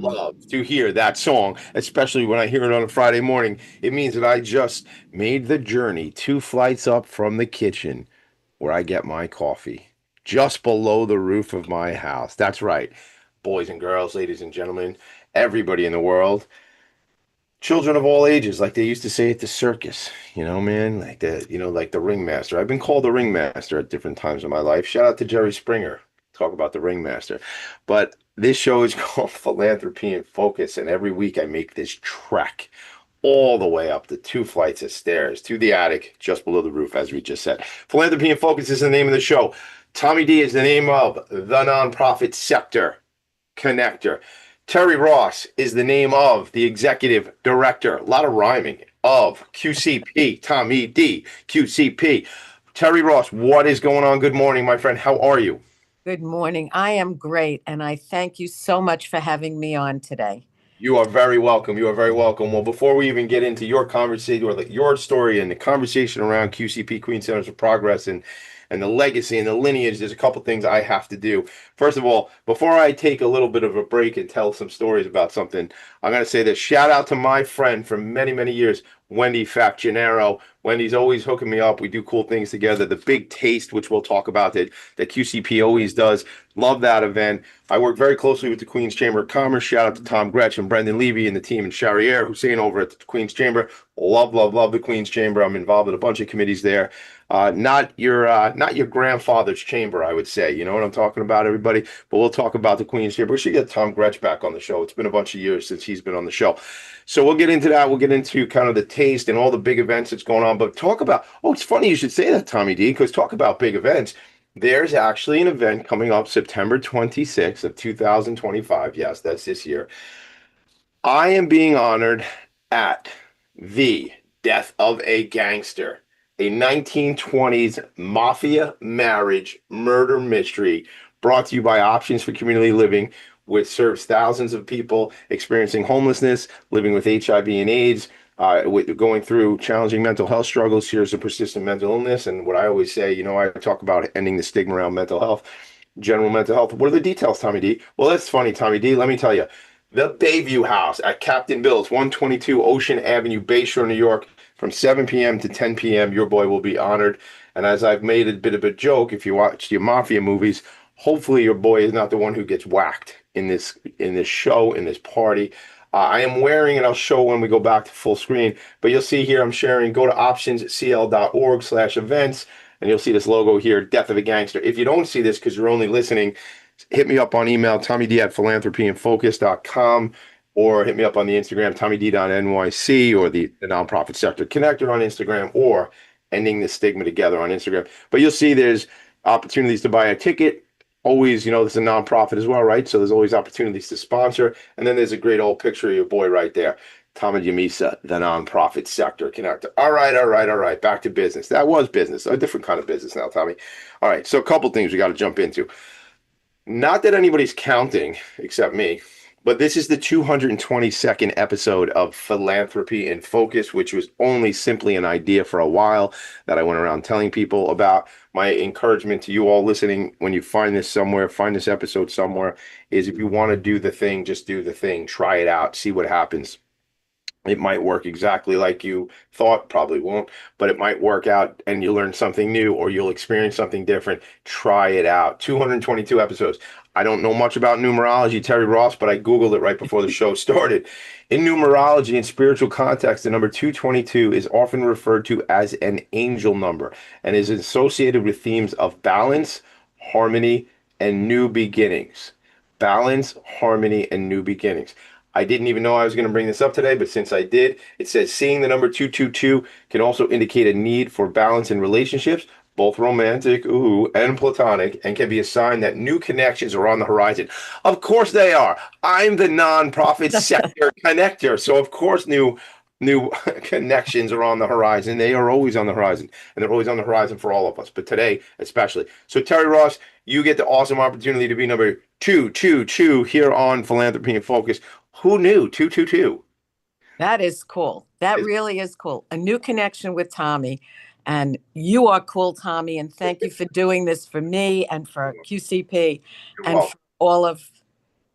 love to hear that song, especially when I hear it on a Friday morning. It means that I just made the journey 2 flights up from the kitchen where I get my coffee, just below the roof of my house. That's right, boys and girls, ladies and gentlemen, everybody in the world, children of all ages, like they used to say at the circus, man, like the ringmaster. I've been called the ringmaster at different times in my life. Shout out to Jerry Springer. Talk about the ringmaster. But this show is called Philanthropy and Focus, and every week I make this trek all the way up the 2 flights of stairs to the attic just below the roof, as we just said. Philanthropy and Focus is the name of the show. Tommy D is the name of the nonprofit sector connector. Terri Ross is the name of the executive director. A lot of rhyming of QCP. Tommy D, QCP. Terri Ross, what is going on? Good morning, my friend. How are you? Good morning. I am great, and I thank you so much for having me on today. You are very welcome. You are very welcome. Well, before we even get into your conversation or your story and the conversation around QCP, Queen Centers of Progress, and the legacy and the lineage, there's a couple things I have to do. First of all, before I take a little bit of a break and tell some stories about something, I'm going to say this. Shout out to my friend for many, many years, Wendy Gennaro. Wendy's always hooking me up. We do cool things together. The Big Taste, which we'll talk about, that QCP always does. Love that event. I work very closely with the Queen's Chamber of Commerce. Shout out to Tom Gretsch and Brendan Levy and the team in Charriere, Hussein over at the Queen's Chamber. Love, love, love the Queen's Chamber. I'm involved in a bunch of committees there. Not your grandfather's chamber, I would say. You know what I'm talking about, everybody? But we'll talk about the Queen's Chamber. We should get Tom Gretsch back on the show. It's been a bunch of years since he's been on the show. So we'll get into that. We'll get into kind of the taste and all the big events that's going on. But talk about, it's funny you should say that, Tommy D, because talk about big events. There's actually an event coming up September 26th of 2025. Yes, that's this year. I am being honored at the Death of a Gangster, a 1920s mafia marriage murder mystery brought to you by Options for Community Living, which serves thousands of people experiencing homelessness, living with HIV and AIDS, going through challenging mental health struggles, fears of persistent mental illness. And what I always say, I talk about ending the stigma around mental health, general mental health. What are the details, Tommy D? Well, that's funny, Tommy D. Let me tell you. The Bayview House at Captain Bill's, 122 Ocean Avenue, Bayshore, New York, from 7 p.m. to 10 p.m. Your boy will be honored. And as I've made a bit of a joke, if you watch your mafia movies, hopefully your boy is not the one who gets whacked in this show, in this party. I am wearing, and I'll show when we go back to full screen, but you'll see here I'm sharing, go to optionscl.org/events, and you'll see this logo here, Death of a Gangster. If you don't see this because you're only listening, hit me up on email, tommyd@philanthropyandfocus.com, or hit me up on the Instagram, tommyd.nyc, or the Nonprofit Sector Connector on Instagram, or Ending the Stigma Together on Instagram. But you'll see there's opportunities to buy a ticket. Always, this is a nonprofit as well, right? So there's always opportunities to sponsor. And then there's a great old picture of your boy right there, Tom and DiMisa, the Nonprofit Sector Connector. All right, all right, all right. Back to business. That was business, a different kind of business now, Tommy. All right, so a couple things we got to jump into. Not that anybody's counting except me, but this is the 222nd episode of Philanthropy in Focus, which was only simply an idea for a while that I went around telling people about. My encouragement to you all listening, when you find this somewhere, find this episode somewhere, is if you want to do the thing, just do the thing. Try it out. See what happens. It might work exactly like you thought, probably won't, but it might work out and you'll learn something new or you'll experience something different. Try it out. 222 episodes. I don't know much about numerology, Terri Ross, but I Googled it right before the show started. In numerology and spiritual context, the number 222 is often referred to as an angel number and is associated with themes of balance, harmony, and new beginnings. Balance, harmony, and new beginnings. I didn't even know I was going to bring this up today, but since I did, it says seeing the number 222 can also indicate a need for balance in relationships, both romantic, and platonic, and can be a sign that new connections are on the horizon. Of course they are. I'm the nonprofit sector connector, so of course new connections are on the horizon. They are always on the horizon, and they're always on the horizon for all of us, but today especially. So Terri Ross, you get the awesome opportunity to be number 222 here on Philanthropy and Focus. Who knew? 222. That is cool. That really is cool. A new connection with Tommy. And you are cool, Tommy. And thank you for doing this for me and for QCP You're and welcome. for all of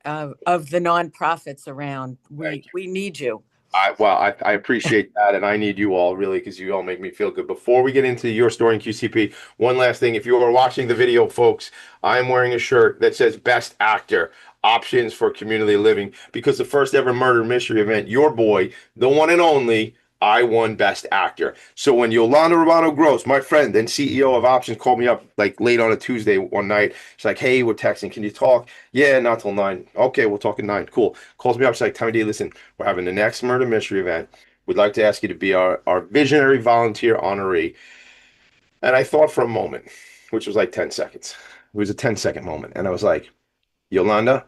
of the nonprofits around. Thank We need you. I appreciate that, and I need you all really because you all make me feel good. Before we get into your story in QCP, one last thing. If you are watching the video, folks, I'm wearing a shirt that says Best Actor Options for Community Living because the first ever murder mystery event, your boy, the one and only, I won Best Actor. So when Yolanda Romano Gross, my friend and CEO of Options, called me up like late on a Tuesday one night, she's like, "Hey, we're texting. Can you talk?" Yeah, not till 9. Okay, we'll talk at 9. Cool. Calls me up. She's like, "Tommy D, listen, we're having the next murder mystery event. We'd like to ask you to be our visionary volunteer honoree." And I thought for a moment, which was like 10 seconds. It was a 10-second moment. And I was like, Yolanda,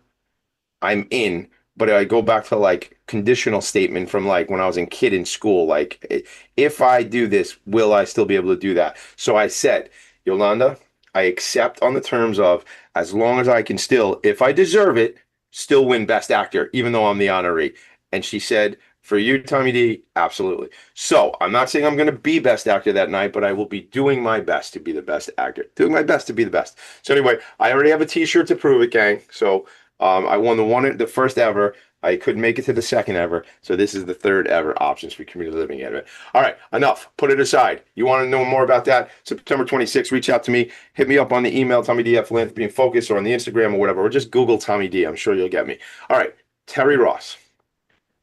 I'm in, but I go back to like conditional statement from like when I was a kid in school. Like, if I do this, will I still be able to do that? So I said, Yolanda, I accept on the terms of as long as I can still, if I deserve it, still win Best Actor, even though I'm the honoree. And she said, for you, Tommy D, absolutely. So I'm not saying I'm going to be Best Actor that night, but I will be doing my best to be the best actor, doing my best to be the best. So anyway, I already have a T-shirt to prove it, gang. So I won the first ever. I couldn't make it to the second ever. So this is the third ever Options for Community Living event. All right, enough. Put it aside. You want to know more about that? September 26th, reach out to me. Hit me up on the email, Tommy D at Philanthropy and Focus, or on the Instagram or whatever, or just Google Tommy D. I'm sure you'll get me. All right, Terri Ross,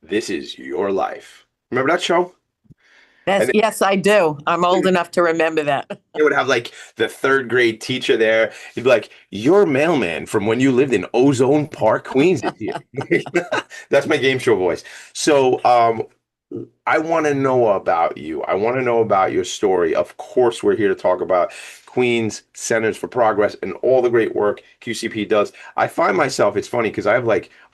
This Is Your Life. Remember that show? And Yes, I do. I'm old enough to remember that. they would have like the third grade teacher there. He'd be like, "Your mailman from when you lived in Ozone Park, Queens is here." That's my game show voice. So, I want to know about you. I want to know about your story. Of course, we're here to talk about Queens Centers for Progress and all the great work QCP does. I find myself, it's funny because I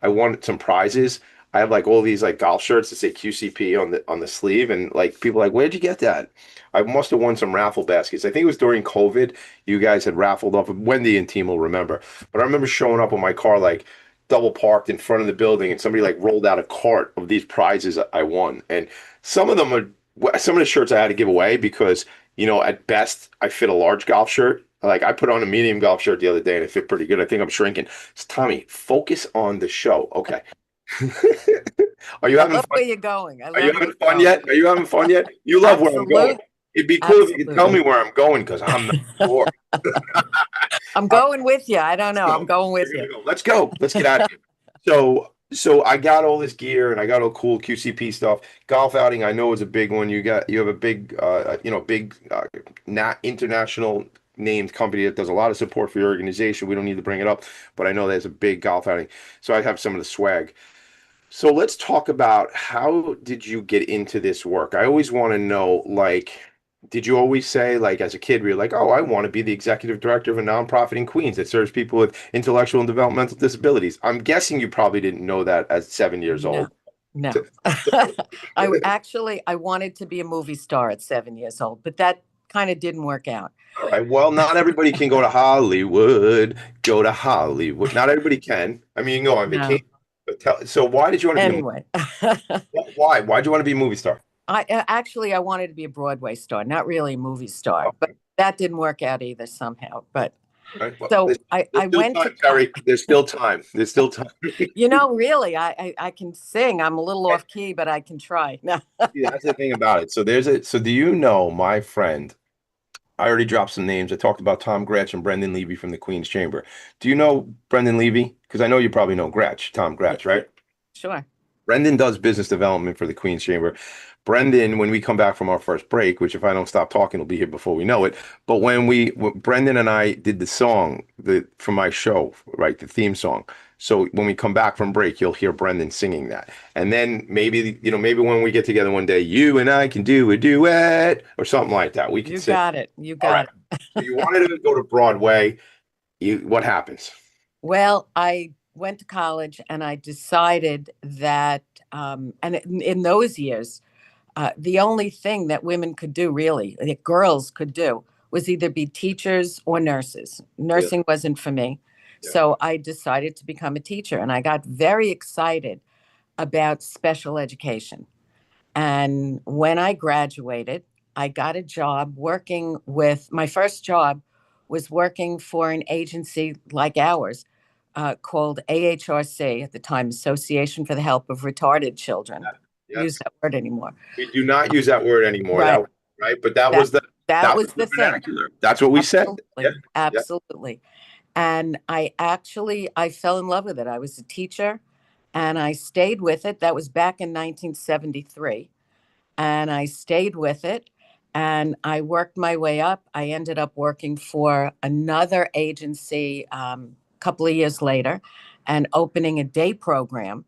won some prizes. I have like all these like golf shirts that say QCP on the sleeve, and like people are like, "Where'd you get that?" I must have won some raffle baskets. I think it was during COVID. You guys had raffled off. Wendy and team will remember, but I remember showing up with my car like double parked in front of the building, and somebody like rolled out a cart of these prizes I won. And some of them are some of the shirts I had to give away because at best I fit a large golf shirt. Like I put on a medium golf shirt the other day and it fit pretty good. I think I'm shrinking. It's Tommy, focus on the show. Okay. Are you I having love fun? where you're going. I Are you love where having you're fun going. yet? Are you having fun yet? You love where I'm going. Absolute, It'd be cool if you could tell me absolutely. where I'm going because I'm not sure. I'm going with you. I don't Let's know. I'm go. going We're with you. gonna go. Let's go. Let's get out of here. So I got all this gear and I got all cool QCP stuff. Golf outing, I know is a big one. You have a big, not international named company that does a lot of support for your organization. We don't need to bring it up, but I know there's a big golf outing. So I have some of the swag. So let's talk about how did you get into this work? I always want to know, like, did you always say, like, as a kid, were you like, oh, I want to be the executive director of a nonprofit in Queens that serves people with intellectual and developmental disabilities? I'm guessing you probably didn't know that at 7 years No, old. no. I wanted to be a movie star at 7 years old, but that kind of didn't work out. All right. Well, not everybody can go to Hollywood. Go to Hollywood. Not everybody can. I mean, you can go on No. vacation. So why did you want to be a Anyway, why? Why'd you want to be a movie star? I wanted to be a Broadway star, not really a movie star, but that didn't work out either somehow. But Right. Well, so there's I still went to, time, Terry. There's still time. There's still time. really, I can sing. I'm a little off key, but I can try. No. Yeah, that's the thing about it. So do you know my friend? I already dropped some names. I talked about Tom Gretsch and Brendan Levy from the Queen's Chamber. Do you know Brendan Levy? Because I know you probably know Gretsch, Tom Yeah, Gretsch, right? sure. Brendan does business development for the Queen's Chamber. Brendan, when we come back from our first break, which if I don't stop talking, will be here before we know it. But Brendan and I did the song for my show, right? The theme song. So when we come back from break, you'll hear Brendan singing that. And then maybe when we get together one day, you and I can do a duet or something like that. We could You sing. got it. You All right. got So you it. wanted to go to Broadway. What happens? Well, I went to college and I decided that, and in those years, the only thing that women could do, really, that girls could do, was either be teachers or nurses. Yeah, Nursing wasn't for me. yeah, So I decided to become a teacher and I got very excited about special education. And when I graduated, I got a job my first job was working for an agency like ours, called AHRC at the time, Association for the Help of Retarded Children. Use Yes. that word anymore. We do not use that word anymore. Right. Right. But that That was the that that was was the the thing. vernacular. That's what we said. Yeah. Absolutely. Yeah. Absolutely. And I fell in love with it. I was a teacher and I stayed with it. That was back in 1973. And I stayed with it and I worked my way up. I ended up working for another agency a couple of years later and opening a day program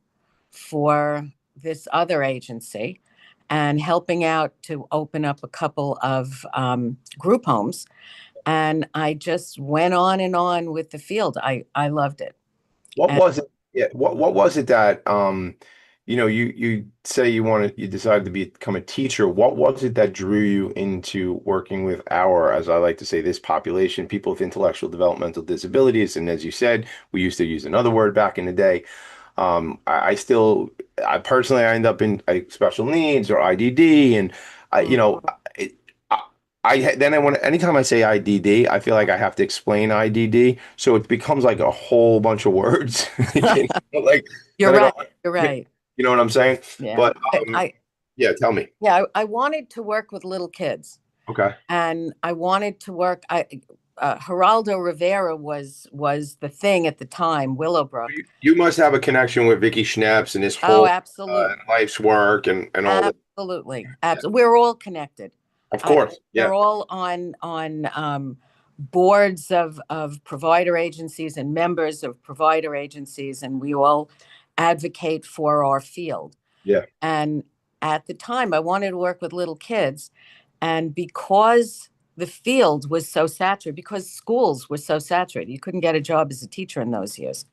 for this other agency and helping out to open up a couple of group homes. And I just went on and on with the field. I loved it. What And was it? Yeah, what was it that you say you decided to become a teacher. What was it that drew you into working with our, as I like to say, this population, people with intellectual developmental disabilities? And as you said, we used to use another word back in the day. I personally, I end up in special needs or IDD, and I, you know, it, then I want anytime I say IDD, I feel like I have to explain IDD, so it becomes like a whole bunch of words, like you're that I right. don't, You're right. you know what I'm saying? Yeah. But yeah, tell me. Yeah, I wanted to work with little kids, Okay. and I wanted to work. Geraldo Rivera was the thing at the time. Willowbrook. You must have a connection with Vicky Schnaps and his Oh, whole absolutely, life's work and all that. absolutely, Yeah. absolutely. We're all connected. Of course. Yeah. They're all on boards of provider agencies and members of provider agencies, and we all advocate for our field. Yeah. And at the time, I wanted to work with little kids. And because the field was so saturated, because schools were so saturated, you couldn't get a job as a teacher in those years.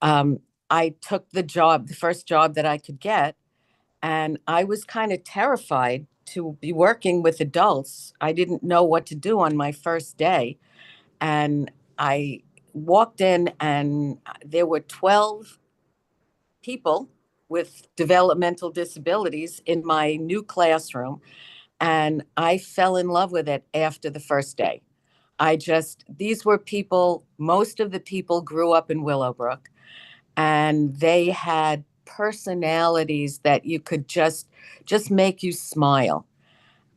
Um, I took the first job that I could get, and I was kind of terrified to be working with adults. I didn't know what to do on my first day. And I walked in, and there were 12 people with developmental disabilities in my new classroom. And I fell in love with it after the first day. These were people, most of the people grew up in Willowbrook, and they had personalities that you could just make you smile.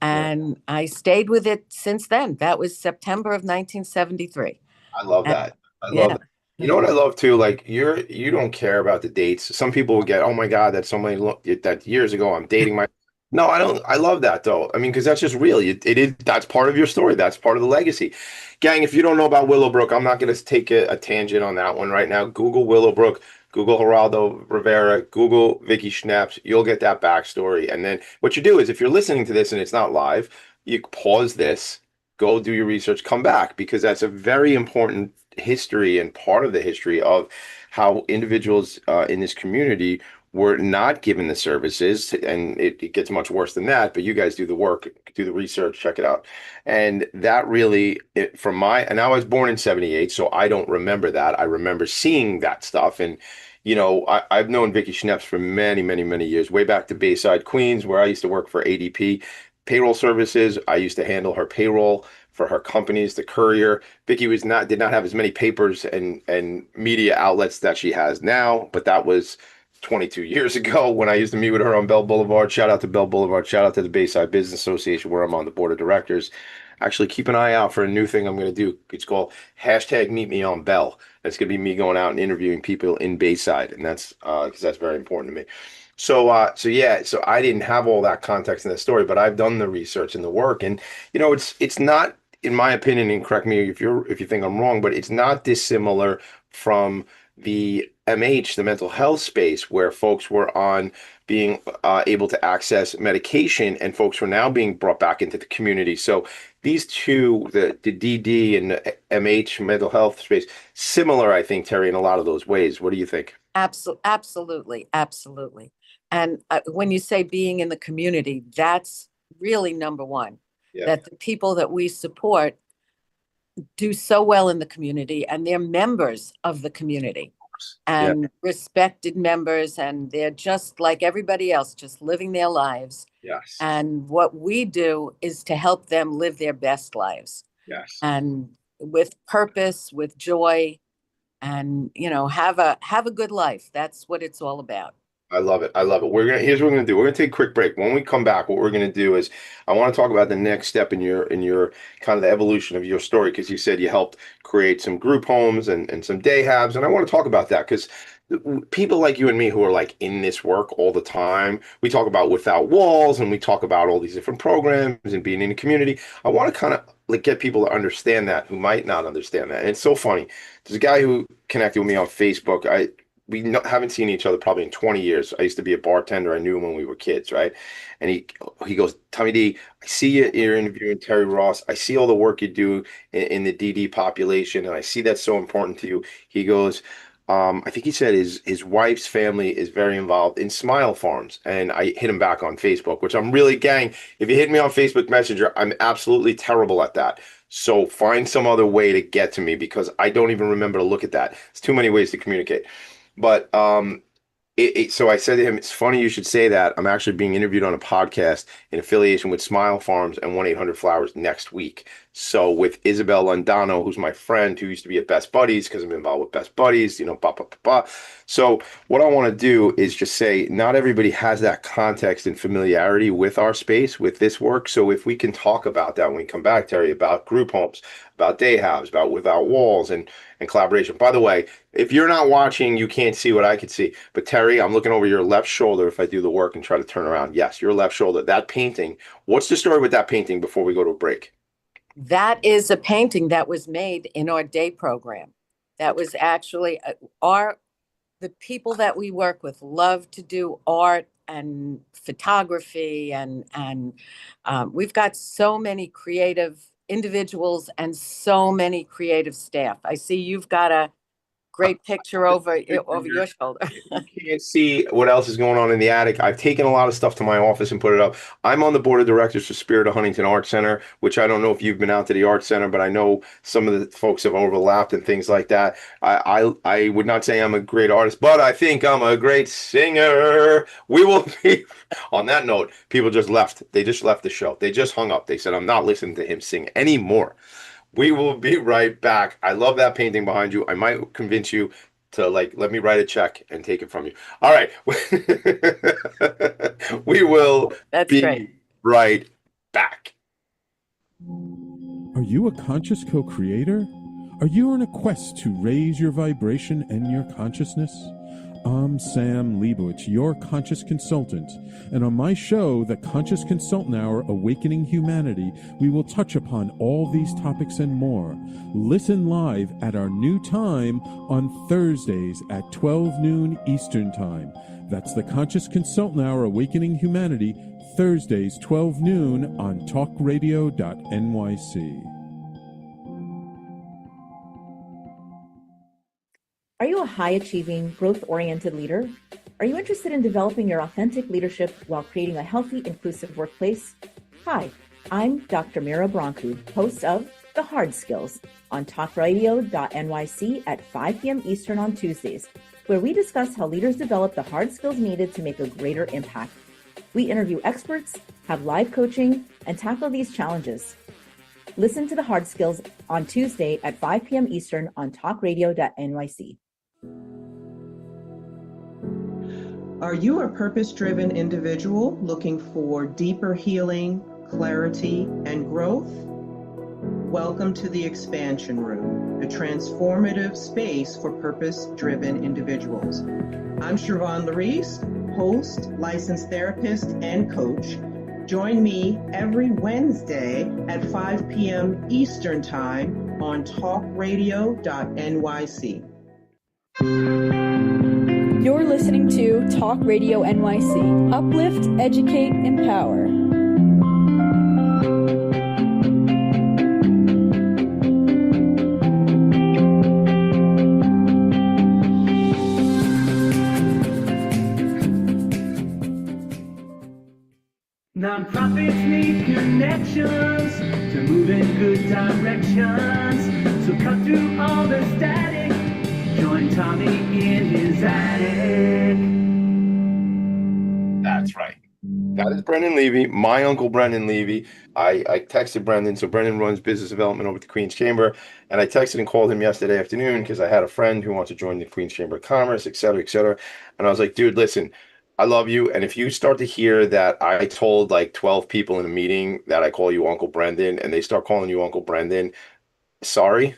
Yeah. And I stayed with it since then. That was September of 1973. I love And that. I love yeah. that. You know what I love too? Like you don't care about the dates. Some people will get, oh my God, that's so many that years ago. I'm dating my. No, I don't. I love that though. I mean, because that's just real. It is. That's part of your story. That's part of the legacy. Gang, if you don't know about Willowbrook, I'm not going to take a tangent on that one right now. Google Willowbrook, Google Geraldo Rivera, Google Vicky Schnaps. You'll get that backstory. And then what you do is, if you're listening to this and it's not live, you pause this, go do your research, come back because that's a very important history and part of the history of how individuals in this community were not given the services. And it gets much worse than that, but you guys do the work, do the research, check it out. And that really, and I was born in 78, so I don't remember that. I remember seeing that stuff. And, I've known Vicky Schneps for many, many, many years, way back to Bayside, Queens, where I used to work for ADP Payroll Services. I used to handle her payroll for her companies, the Courier. Vicky did not have as many papers and media outlets that she has now, but that was 22 years ago when I used to meet with her on Bell Boulevard. Shout out to Bell Boulevard. Shout out to the Bayside Business Association where I'm on the board of directors. Actually, keep an eye out for a new thing I'm going to do. It's called hashtag Meet Me on Bell. That's going to be me going out and interviewing people in Bayside, and that's because that's very important to me. So I didn't have all that context in the story, but I've done the research and the work, and it's not, in my opinion, and correct me if you think I'm wrong, but it's not dissimilar from the MH, the mental health space, where folks were on being able to access medication, and folks were now being brought back into the community. So these two, the DD and the MH mental health space, similar, I think, Terry, in a lot of those ways. What do you think? Absolutely, absolutely. And when you say being in the community, that's really number one. Yeah. That the people that we support do so well in the community, and they're members of the community Yeah. and respected members, and they're just like everybody else, just living their lives. Yes. And what we do is to help them live their best lives Yes. and with purpose, with joy. and have a good life. That's what it's all about. I love it. I love it. Here's what we're gonna do. We're gonna take a quick break. When we come back, what we're gonna do is I want to talk about the next step in your kind of the evolution of your story, because you said you helped create some group homes and some day habs, and I want to talk about that because people like you and me who are like in this work all the time, we talk about without walls and we talk about all these different programs and being in the community. I want to kind of like get people to understand that who might not understand that. And it's so funny. There's a guy who connected with me on Facebook. Haven't seen each other probably in 20 years. I used to be a bartender. I knew him when we were kids, right? And he goes, Tommy D, I see you're interviewing Terri Ross. I see all the work you do in the DD population, and I see that's so important to you. He goes, I think he said his wife's family is very involved in Smile Farms, and I hit him back on Facebook, which I'm really, gang. If you hit me on Facebook Messenger, I'm absolutely terrible at that. So find some other way to get to me because I don't even remember to look at that. It's too many ways to communicate. But so I said to him, it's funny you should say that. I'm actually being interviewed on a podcast in affiliation with Smile Farms and 1-800-Flowers next week. So with Isabel Londano, who's my friend who used to be at Best Buddies because I'm involved with Best Buddies, bah, bah, bah, bah. So what I want to do is just say not everybody has that context and familiarity with our space, with this work. So if we can talk about that when we come back, Terri, about group homes, about day habs, about without walls and collaboration. By the way, if you're not watching, you can't see what I could see. But Terri, I'm looking over your left shoulder if I do the work and try to turn around. Yes, your left shoulder. That painting. What's the story with that painting before we go to a break? That is a painting that was made in our day program. That was actually the people that we work with love to do art and photography, and we've got so many creative individuals and so many creative staff. I see you've got a great picture over your shoulder. You can't see what else is going on in the attic. I've taken a lot of stuff to my office and put it up. I'm on the board of directors for Spirit of Huntington Art Center, which I don't know if you've been out to the art center, but I know some of the folks have overlapped and things like that. I would not say I'm a great artist, but I think I'm a great singer. We will be on that note. People just left. They just left the show. They just hung up. They said, I'm not listening to him sing anymore. We will be right back. I love that painting behind you. I might convince you to let me write a check and take it from you. All right. We will be great. Right back. Are you a conscious co-creator? Are you on a quest to raise your vibration and your consciousness? I'm Sam Leibowitz, your conscious consultant, and on my show, The Conscious Consultant Hour, Awakening Humanity, we will touch upon all these topics and more. Listen live at our new time on Thursdays at 12 noon Eastern Time. That's The Conscious Consultant Hour, Awakening Humanity, Thursdays, 12 noon on talkradio.nyc. Are you a high-achieving, growth-oriented leader? Are you interested in developing your authentic leadership while creating a healthy, inclusive workplace? Hi, I'm Dr. Mira Brancu, host of The Hard Skills on talkradio.nyc at 5 p.m. Eastern on Tuesdays, where we discuss how leaders develop the hard skills needed to make a greater impact. We interview experts, have live coaching, and tackle these challenges. Listen to The Hard Skills on Tuesday at 5 p.m. Eastern on talkradio.nyc. Are you a purpose-driven individual looking for deeper healing, clarity, and growth? Welcome to the Expansion Room, a transformative space for purpose-driven individuals. I'm Siobhan Larice, host, licensed therapist, and coach. Join me every Wednesday at 5 p.m. Eastern Time on talkradio.nyc. You're listening to Talk Radio NYC. Uplift, educate, empower. Nonprofits need connections to move in good directions. So cut through all the static. Join Tommy in his attic. That's right. That is Brendan Levy, my uncle Brendan Levy. I texted Brendan, so Brendan runs business development over at the Queen's Chamber, and I texted and called him yesterday afternoon because I had a friend who wants to join the Queen's Chamber of Commerce, et cetera, et cetera. And I was like, dude, listen, I love you, and if you start to hear that I told like 12 people in a meeting that I call you Uncle Brendan, and they start calling you Uncle Brendan, sorry.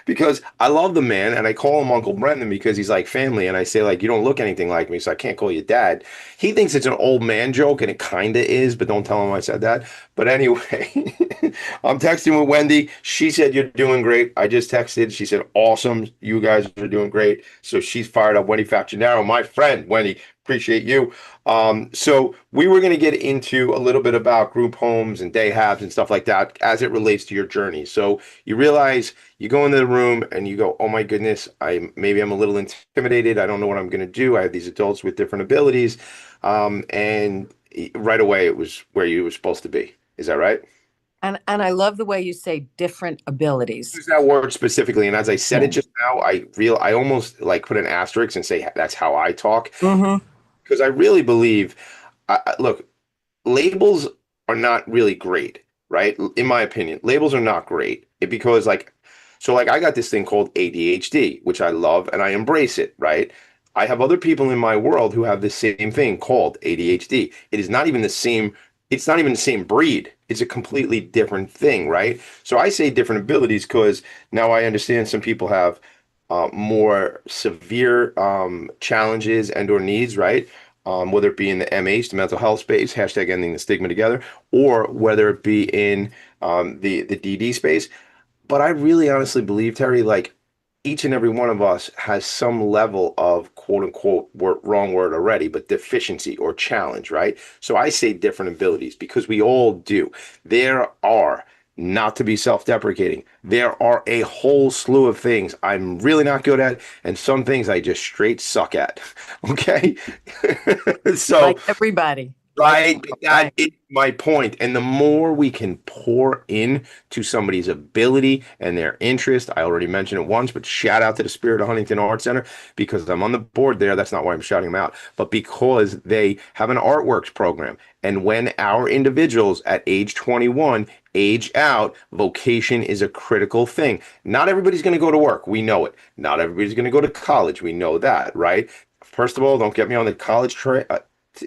Because I love the man and I call him Uncle Brendan because he's like family. And I say, like, you don't look anything like me, so I can't call you dad. He thinks it's an old man joke, and it kind of is, but don't tell him I said that. But anyway, I'm texting with Wendy. She said, you're doing great. I just texted. She said, awesome. You guys are doing great. So she's fired up. Wendy Faccionaro, my friend. Wendy, appreciate you. So we were going to get into a little bit about group homes and day habs and stuff like that as it relates to your journey. So you realize you go into the room and you go, oh my goodness, I'm a little intimidated. I don't know what I'm going to do. I have these adults with different abilities. And right away it was where you were supposed to be. Is that right? And I love the way you say different abilities. Use that word specifically. And as I said it Yeah. just now, I almost like put an asterisk and say that's how I talk. Mm-hmm. Because I really believe, look, labels are not really great, right? In my opinion, labels are not great because like I got this thing called ADHD, which I love and I embrace it, right? I have other people in my world who have the same thing called ADHD. It is not even the same, it's not even the same breed. It's a completely different thing, right? So I say different abilities because now I understand some people have more severe challenges and or needs, right? Whether it be in the MH, the mental health space, hashtag ending the stigma together, or whether it be in the DD space. But I really honestly believe, Terry, like each and every one of us has some level of quote unquote wrong word already, but deficiency or challenge, right? So I say different abilities because we all do. There are, not to be self-deprecating, there are a whole slew of things I'm really not good at, and some things I just straight suck at. Okay. So Like everybody. right, that is my point. And the more we can pour in to somebody's ability and their interest, I already mentioned it once, but shout out to the Spirit of Huntington Art Center because I'm on the board there. That's not why I'm shouting them out, but because they have an artworks program. And when our individuals at age 21 age out, vocation is a critical thing. Not everybody's going to go to work. We know it. Not everybody's going to go to college. We know that, right? First of all, don't get me on the college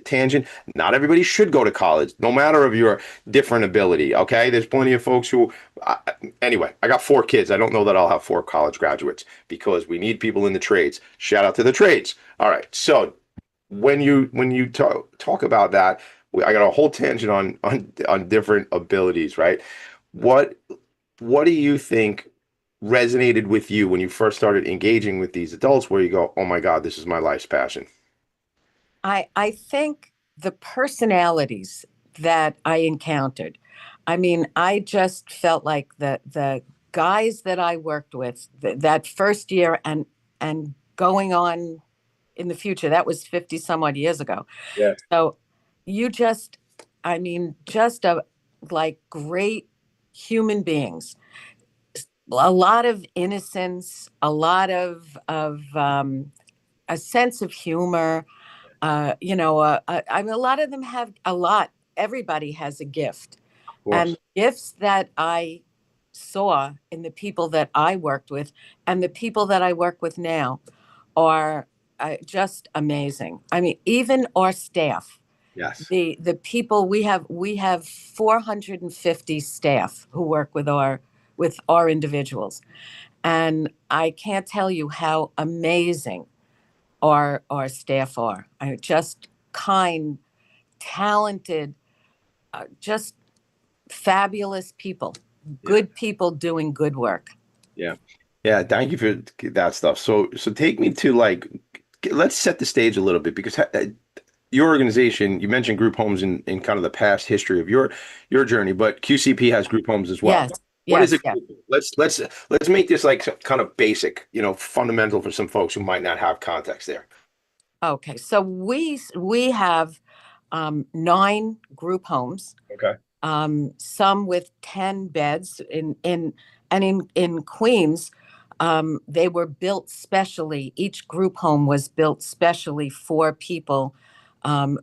tangent. Not everybody should go to college, no matter of your different ability. Okay, there's plenty of folks who. Anyway, I got 4 kids. I don't know that I'll have 4 college graduates because we need people in the trades. Shout out to the trades. All right, so when you talk about that, I got a whole tangent on different abilities, right? What what do you think resonated with you when you first started engaging with these adults, where you go, oh my God, this is my life's passion? I think the personalities that I encountered, I mean, I just felt like the guys that I worked with that first year and going on in the future, that was 50 some odd years ago. Yeah. So you just, I mean, just like great human beings, a lot of innocence, a lot of a sense of humor. I mean, a lot of them have a lot. Everybody has a gift, Of course. and gifts that I saw in the people that I worked with and the people that I work with now are just amazing. I mean, even our staff, Yes. the people we have 450 staff who work with our individuals, and I can't tell you how amazing our staff are. Just kind, talented, just fabulous people, good people doing good work. Yeah. Yeah. Thank you for that stuff. So take me to like, let's set the stage a little bit because your organization, you mentioned group homes in kind of the past history of your journey, but QCP has group homes as well. Yes, What is yes, it? yes. Let's make this like kind of basic, fundamental for some folks who might not have context there. Okay, so we have 9 group homes, Okay. some with 10 beds in Queens. They were built specially. Each group home was built specially for people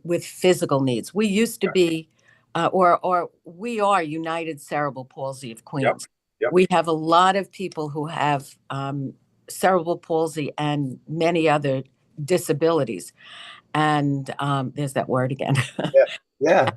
with physical needs. We used to be, or we are United Cerebral Palsy of Yep. Queens. Yep. We have a lot of people who have cerebral palsy and many other disabilities. And there's that word again. Yeah.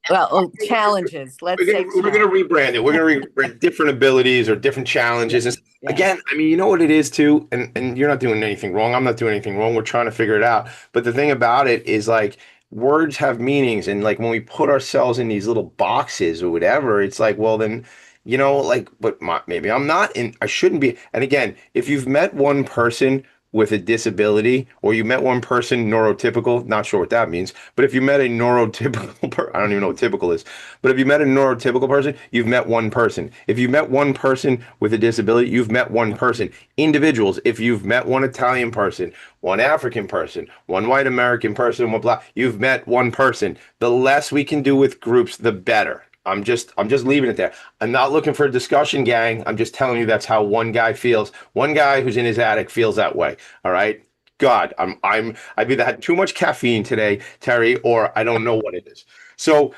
Well, challenges. Let's say We're gonna challenges. rebrand it. We're gonna rebrand different abilities or different challenges. And Yeah. again, I mean, you know what it is too, and you're not doing anything wrong. I'm not doing anything wrong. We're trying to figure it out. But the thing about it is like words have meanings, and like when we put ourselves in these little boxes or whatever, it's like, well, then, like, but maybe I'm not in. I shouldn't be. And again, if you've met one person with a disability, or you met one person neurotypical, not sure what that means, but if you met a neurotypical I don't even know what typical is, but if you met a neurotypical person, you've met one person. If you met one person with a disability, you've met one person. Individuals, if you've met one Italian person, one African person, one white American person, one black, you've met one person. The less we can do with groups, the better. I'm just leaving it there. I'm not looking for a discussion, gang. I'm just telling you that's how one guy feels. One guy who's in his attic feels that way. All right. God, I've either had too much caffeine today, Terry, or I don't know what it is. So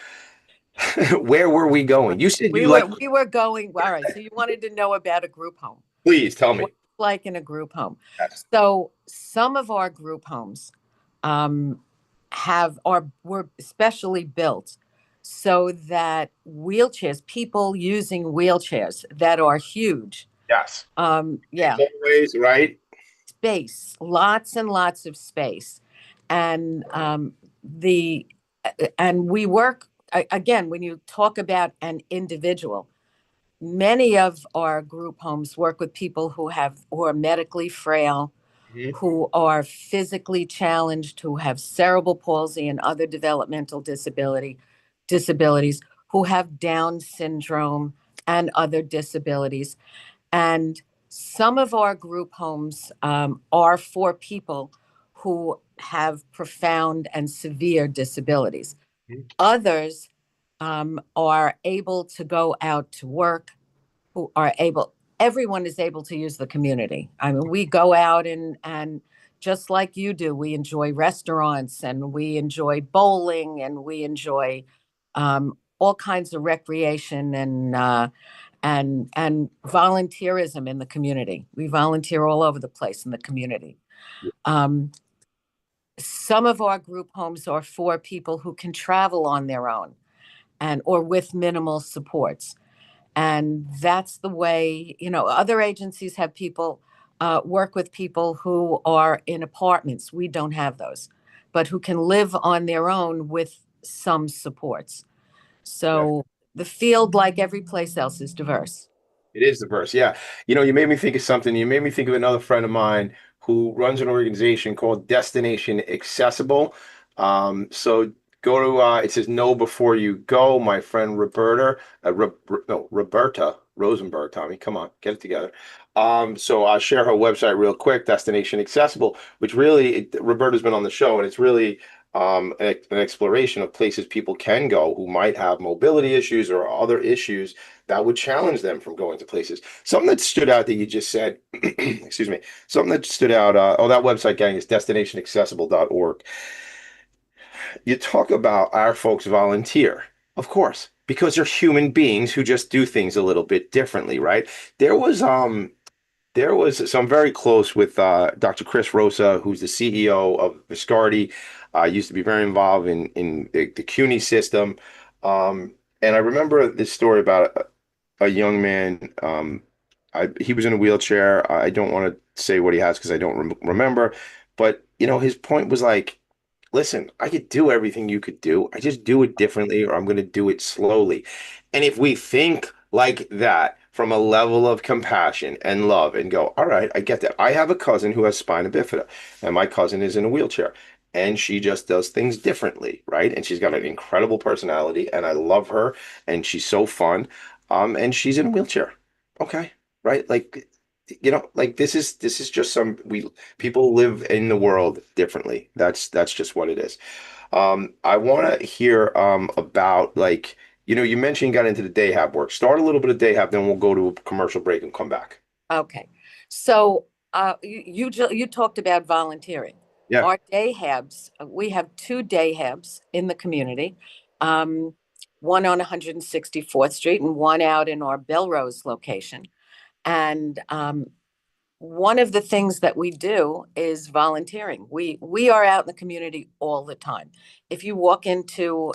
where were we going? You said We were going. All right. So you wanted to know about a group home. Please tell me. What's it like in a group home? Yes. So some of our group homes were specially built so that people using wheelchairs that are huge. Yes. Yeah. Always, right? Space, lots and lots of space. And we work again, when you talk about an individual, many of our group homes work with people who are medically frail, who are physically challenged, who have cerebral palsy and other developmental disabilities, who have Down syndrome and other disabilities. And some of our group homes are for people who have profound and severe disabilities. Others are able to go out to work, everyone is able to use the community. I mean, we go out and just like you do, we enjoy restaurants and we enjoy bowling and we enjoy all kinds of recreation and volunteerism in the community. We volunteer all over the place in the community. Some of our group homes are for people who can travel on their own or with minimal supports. And that's the way, other agencies have people work with people who are in apartments. We don't have those, but who can live on their own with some supports. So the field, like every place else, is diverse. It is diverse. Yeah. You made me think of something. You made me think of another friend of mine who runs an organization called Destination Accessible. So go to, it says no before you go. My friend Roberta Rosenberg, Tommy, come on, get it together. So I'll share her website real quick, Destination Accessible, which really, Roberta's been on the show, and it's really an exploration of places people can go who might have mobility issues or other issues that would challenge them from going to places. Something that stood out that you just said, excuse me, something that stood out, that website, gang, is destinationaccessible.org. You talk about our folks volunteer, of course, because they're human beings who just do things a little bit differently, right? So I'm very close with Dr. Chris Rosa, who's the CEO of Viscardi. Used to be very involved in the CUNY system. And I remember this story about a young man. He was in a wheelchair. I don't want to say what he has because I don't remember. But, his point was like, listen, I could do everything you could do. I just do it differently, or I'm going to do it slowly. And if we think like that from a level of compassion and love and go, all right, I get that. I have a cousin who has spina bifida, and my cousin is in a wheelchair, and she just does things differently, right? And she's got an incredible personality, and I love her, and she's so fun. And she's in a wheelchair. Okay, right? Like, like this is just people live in the world differently. That's just what it is. I want to hear about, like, you mentioned you got into the day hab work. Start a little bit of day hab, then we'll go to a commercial break and come back. Okay. So you talked about volunteering. Yeah. our day habs, we have 2 day habs in the community. One on 164th Street and one out in our Belrose location. And one of the things that we do is volunteering. We are out in the community all the time. If you walk into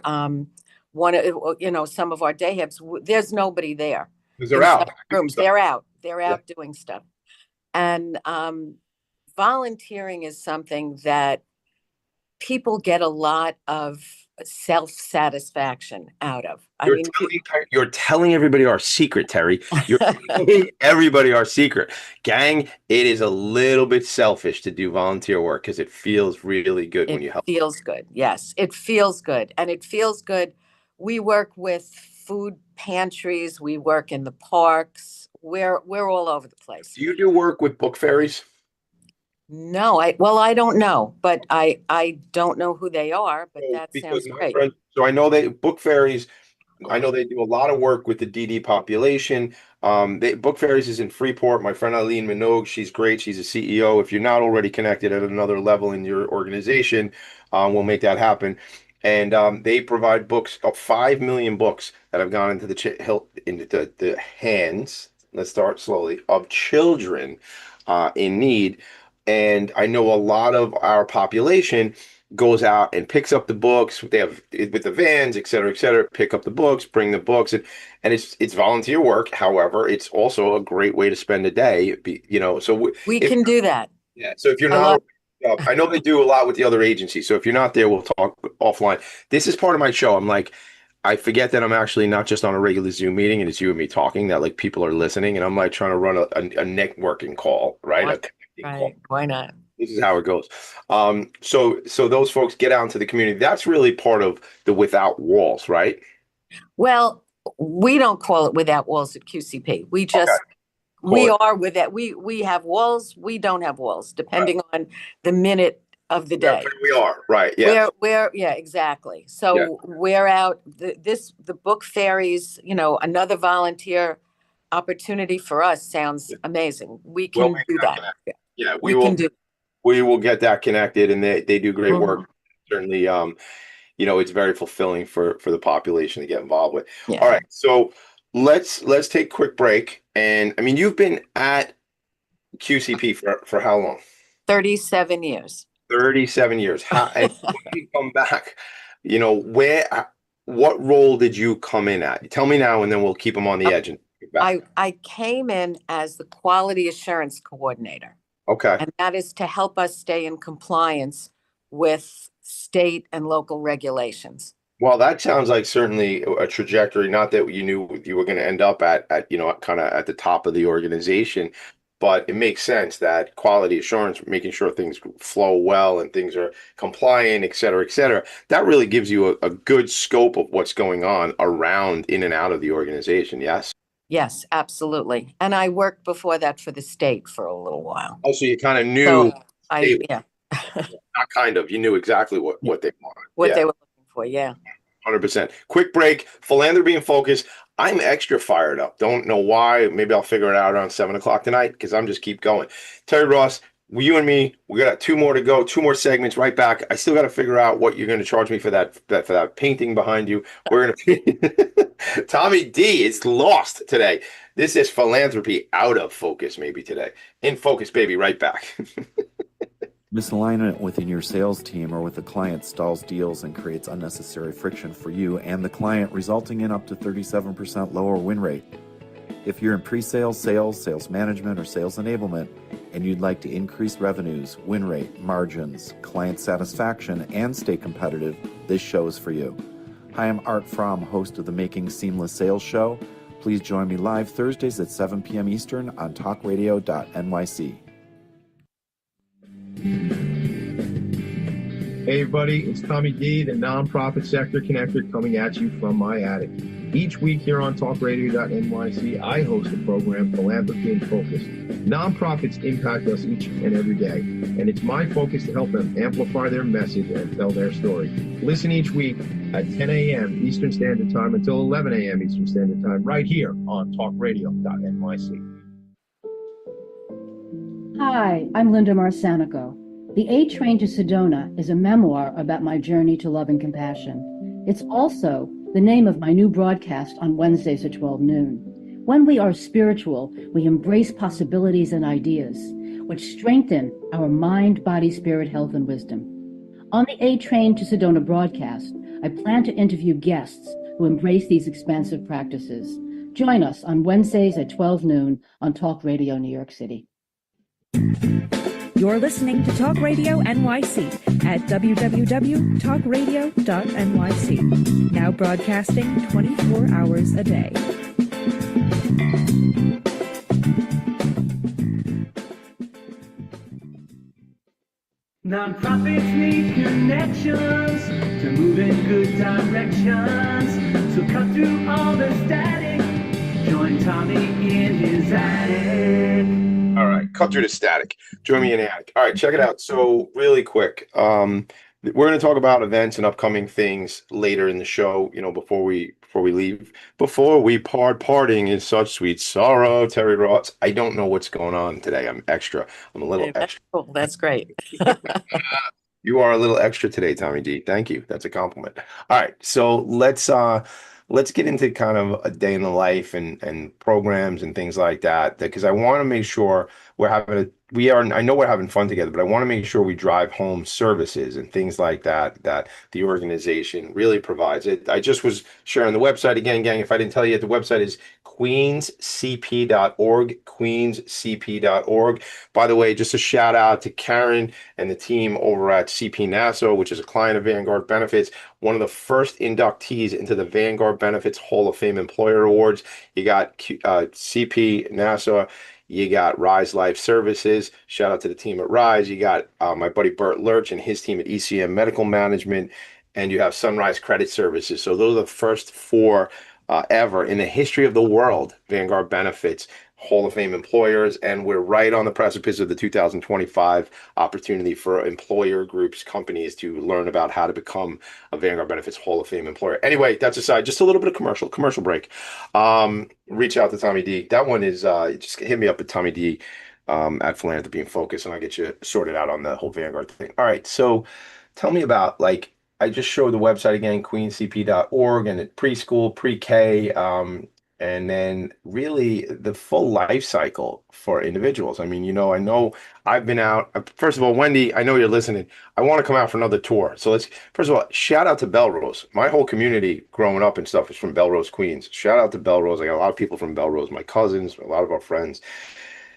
one of some of our day habs, there's nobody there. Because they're out. Rooms, they're out. They're Yeah. out doing stuff. And volunteering is something that people get a lot of self-satisfaction out of. You're telling everybody our secret, Terry. You're telling everybody our secret. Gang, it is a little bit selfish to do volunteer work because it feels really good when you help. It feels good. Yes, it feels good. And it feels good. We work with food pantries. We work in the parks. We're all over the place. Do you do work with book fairies? No, I don't know, but I don't know who they are, but that sounds great. So I know book fairies, I know they do a lot of work with the DD population. Book Fairies is in Freeport. My friend Eileen Minogue, she's great. She's a CEO. If you're not already connected at another level in your organization, we'll make that happen. And they provide books, 5 million books that have gone into the hands. Let's start slowly, of children in need. And I know a lot of our population goes out and picks up the books. They have with the vans, et cetera, pick up the books, bring the books, and it's volunteer work. However, it's also a great way to spend a day. So we can do that. Yeah. So if you're not, I know they do a lot with the other agencies. So if you're not there, we'll talk offline. This is part of my show. I'm like, I forget that I'm actually not just on a regular Zoom meeting and it's you and me talking, that like people are listening, and I'm like trying to run a networking call, right? A connecting call. Why not? This is how it goes. So those folks get out into the community. That's really part of the Without Walls, right? Well, we don't call it Without Walls at QCP. We just we are with that. We have walls. We don't have walls, depending on the minute of the day. We are right. Yeah. Yeah, exactly. So we're out. The book fairies. Another volunteer opportunity for us sounds amazing. We can do that. Yeah, we will. We will get that connected, and they do great work. Certainly, it's very fulfilling for the population to get involved with. Yeah. All right, so let's take a quick break. And I mean, you've been at QCP for how long? 37 years. 37 years. And when you come back, what role did you come in at? Tell me now, and then we'll keep them on the edge. And I came in as the quality assurance coordinator. Okay. And that is to help us stay in compliance with state and local regulations. Well, that sounds like certainly a trajectory, not that you knew you were going to end up at kind of at the top of the organization, but it makes sense that quality assurance, making sure things flow well and things are compliant, et cetera, that really gives you a good scope of what's going on around in and out of the organization. Yes. Yes, absolutely. And I worked before that for the state for a little while. Oh, so you kind of knew. So not kind of. You knew exactly what they wanted. What they were looking for. Yeah. 100%. Quick break. Philanthropy and Focus. I'm extra fired up. Don't know why. Maybe I'll figure it out around 7:00 tonight because I'm just keep going. Terri Ross, you and me, we got 2 more to go. 2 more segments right back. I still got to figure out what you're going to charge me for that painting behind you. We're going to. Tommy D is lost today. This is Philanthropy out of focus maybe today. In focus, baby. Right back. Misalignment within your sales team or with the client stalls deals and creates unnecessary friction for you and the client, resulting in up to 37% lower win rate. If you're in pre-sales, sales management, or sales enablement, and you'd like to increase revenues, win rate, margins, client satisfaction, and stay competitive, this show is for you. Hi, I'm Art Fromm, host of the Making Seamless Sales Show. Please join me live Thursdays at 7 p.m. Eastern on talkradio.nyc. Hey everybody, it's Tommy D, the nonprofit sector connector, coming at you from my attic. Each week here on talkradio.nyc, I host the program Philanthropy and Focus. Nonprofits impact us each and every day, and it's my focus to help them amplify their message and tell their story. Listen each week at 10 a.m. Eastern Standard Time until 11 a.m. Eastern Standard Time, right here on talkradio.nyc. Hi, I'm Linda Marsanico. The A Train to Sedona is a memoir about my journey to love and compassion. It's also the name of my new broadcast on Wednesdays at 12 noon. When we are spiritual, we embrace possibilities and ideas, which strengthen our mind, body, spirit, health, and wisdom. On the A Train to Sedona broadcast, I plan to interview guests who embrace these expansive practices. Join us on Wednesdays at 12 noon on Talk Radio New York City. You're listening to Talk Radio NYC at www.talkradio.nyc. Now broadcasting 24 hours a day. Nonprofits need connections to move in good directions. So cut through all the static. Join Tommy in his attic. All right, cut through the static. Join me in the attic. All right, check it out. So really quick, we're going to talk about events and upcoming things later in the show. You know, before we leave, before we parting in such sweet sorrow. Terri Ross. I don't know what's going on today. I'm extra. I'm a little That's extra. cool. That's great. You are a little extra today, Tommy D. Thank you. That's a compliment. All right, so let's get into kind of a day in the life and programs and things like that, because I want to make sure I know we're having fun together, but I want to make sure we drive home services and things like that the organization really provides. I just was sharing the website again, gang. If I didn't tell you, the website is queenscp.org, queenscp.org. By the way, just a shout out to Karen and the team over at CP Nassau, which is a client of Vanguard Benefits, one of the first inductees into the Vanguard Benefits Hall of Fame Employer Awards. You got CP Nassau. You got Rise Life Services. Shout out to the team at Rise. You got my buddy Bert Lurch and his team at ECM Medical Management. And you have Sunrise Credit Services. So those are the first four ever in the history of the world, Vanguard Benefits Hall of Fame employers. And we're right on the precipice of the 2025 opportunity for employer groups, companies to learn about how to become a Vanguard Benefits Hall of Fame employer. Anyway, that's aside. Just a little bit of commercial break. Reach out to Tommy D. That one is just hit me up at Tommy D at Philanthropy and Phocus, and I'll get you sorted out on the whole Vanguard thing. All right, so tell me about, like, I just showed the website again, queenscp.org, and at preschool, pre-K, and then really the full life cycle for individuals. I mean, you know, I know I've been out. First of all, Wendy, I know you're listening. I want to come out for another tour. So first of all, shout out to Belrose. My whole community growing up and stuff is from Belrose, Queens. Shout out to Belrose. I got a lot of people from Belrose, my cousins, a lot of our friends.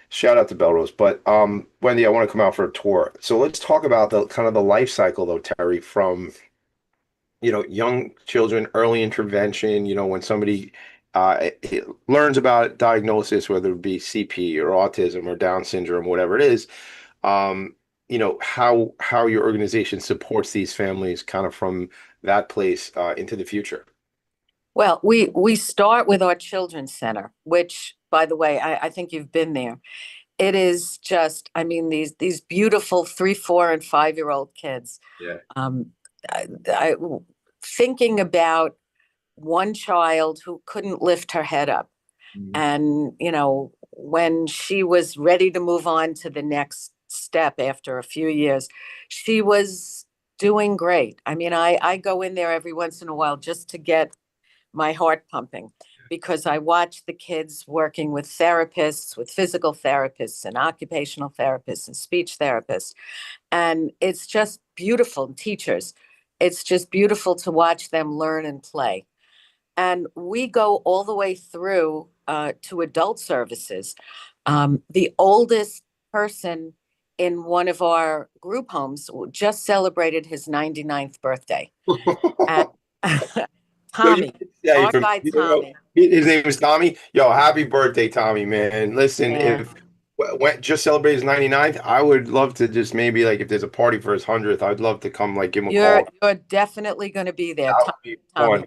Shout out to Belrose. But Wendy, I want to come out for a tour. So let's talk about the kind of the life cycle though, Terri, from, you know, young children, early intervention, you know, when somebody learns about diagnosis, whether it be CP or autism or Down syndrome, whatever it is, you know, how your organization supports these families kind of from that place into the future. Well, we start with our Children's Center, which, by the way, I think you've been there. It is just, I mean, these beautiful 3, 4, and 5-year-old kids. Yeah. Thinking about one child who couldn't lift her head up. Mm-hmm. And, you know, when she was ready to move on to the next step after a few years, she was doing great. I mean, I go in there every once in a while just to get my heart pumping, because I watch the kids working with therapists, with physical therapists and occupational therapists and speech therapists. And it's just beautiful. Teachers, it's just beautiful to watch them learn and play. And we go all the way through to adult services. The oldest person in one of our group homes just celebrated his 99th birthday. And, Tommy, our guy Tommy. His name is Tommy. Yo, happy birthday, Tommy, man. Listen, if just celebrate his 99th, I would love to just maybe, like, if there's a party for his 100th, I'd love to come, like, give him a call. You're definitely going to be there. That would be fun.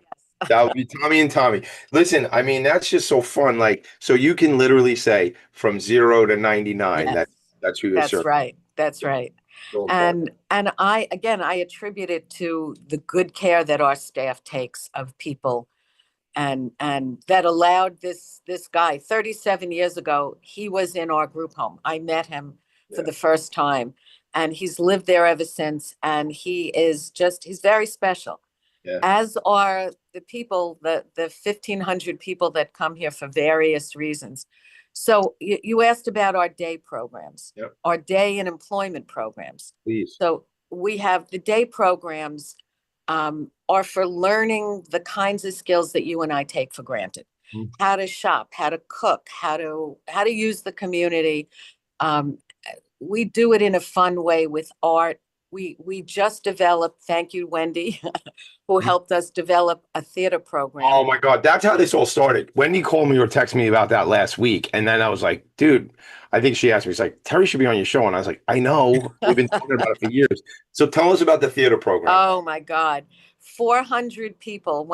That would be Tommy and Tommy. Listen, I mean, that's just so fun. Like, so you can literally say from 0 to 99. Yes. That's who you're That's serving. right. That's right. So And I attribute it to the good care that our staff takes of people, and that allowed this guy 37 years ago. He was in our group home. I met him for the first time, and he's lived there ever since. And he's very special, Yeah. as are the people, the 1,500 people that come here for various reasons. So you asked about our day programs, Yep. our day and employment programs. Please. So we have the day programs are for learning the kinds of skills that you and I take for granted. How to shop, how to cook, how to use the community. We do it in a fun way with art. We just developed, thank you, Wendy, who helped us develop a theater program. Oh my God, that's how this all started. Wendy called me or texted me about that last week, and then I was like, dude, I think she asked me, she's like, Terri should be on your show, and I was like, I know, we've been talking about it for years. So tell us about the theater program. Oh my God, 400 people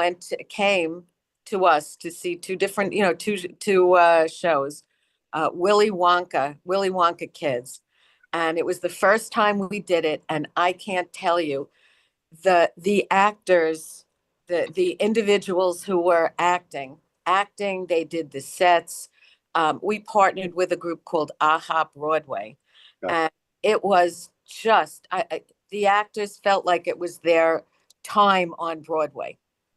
came to us to see two different, two shows, Willy Wonka Kids, and it was the first time we did it, and I can't tell you, the actors, the individuals who were acting, they did the sets. We partnered with a group called AHA Broadway, and it was just the actors felt like it was their time on Broadway.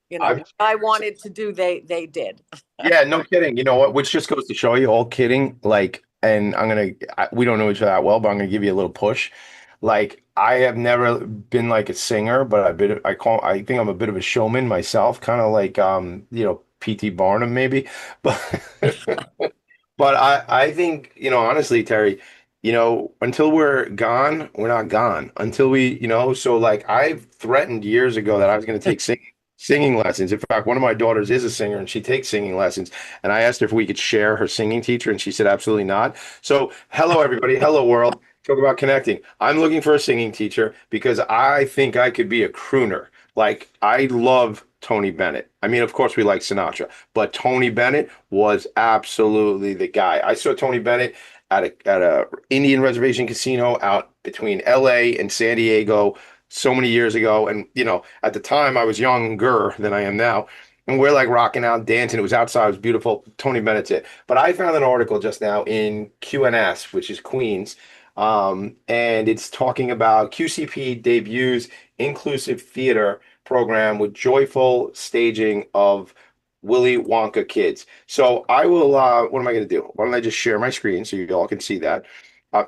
What I wanted to do, they did. Yeah, no kidding. You know what? Which just goes to show you, all kidding. Like, and we don't know each other that well, but I'm gonna give you a little push. Like, I have never been like a singer, but I think I'm a bit of a showman myself, kind of like P.T. Barnum maybe. But but I think, honestly, Terri, until we're gone, we're not gone. Until so like I've threatened years ago that I was gonna take singing lessons. In fact, one of my daughters is a singer and she takes singing lessons. And I asked her if we could share her singing teacher, and she said absolutely not. So hello, everybody. Hello, world. Talk about connecting. I'm looking for a singing teacher because I think I could be a crooner. Like, I love Tony Bennett. I mean, of course, we like Sinatra, but Tony Bennett was absolutely the guy. I saw Tony Bennett at a Indian reservation casino out between LA and San Diego so many years ago. And, at the time I was younger than I am now. And we're like rocking out, dancing. It was outside. It was beautiful. Tony Bennett's it. But I found an article just now in QNS, which is Queens. And it's talking about QCP debuts inclusive theater program with joyful staging of Willy Wonka Kids. So I will, what am I going to do? Why don't I just share my screen so you all can see that?